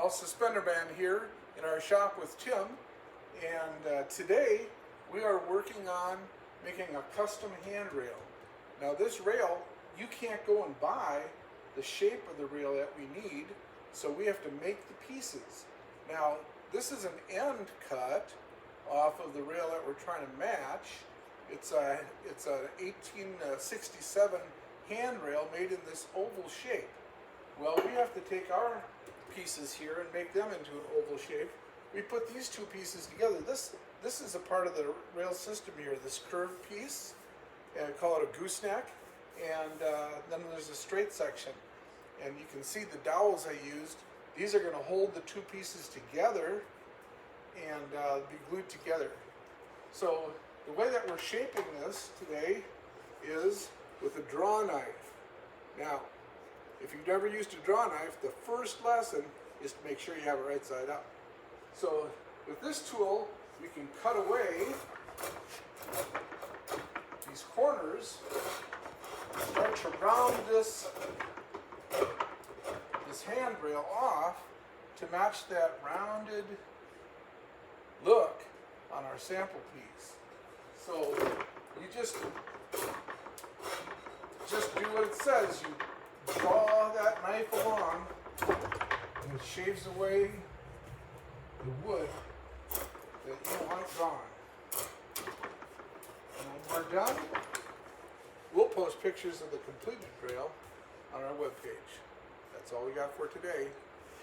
Well, Suspender Man here in our shop with Tim, and today we are working on making a custom handrail. Now this rail, you can't go and buy the shape of the rail that we need, so we have to make the pieces. Now this is an end cut off of the rail that we're trying to match. It's a 1867 handrail made in this oval shape. Well, we have to take our pieces here and make them into an oval shape. We put these two pieces together. This is a part of the rail system here, this curved piece, and I call it a gooseneck, and then there's a straight section. And you can see the dowels I used. These are going to hold the two pieces together and be glued together. So the way that we're shaping this today is with a draw knife. Now, if you've never used a draw knife, the first lesson is to make sure you have it right side up. So with this tool, we can cut away these corners, start to round this handrail off to match that rounded look on our sample piece. So you just do what it says. You draw that knife along, and it shaves away the wood that you want drawn. And when we're done, we'll post pictures of the completed rail on our webpage. That's all we got for today.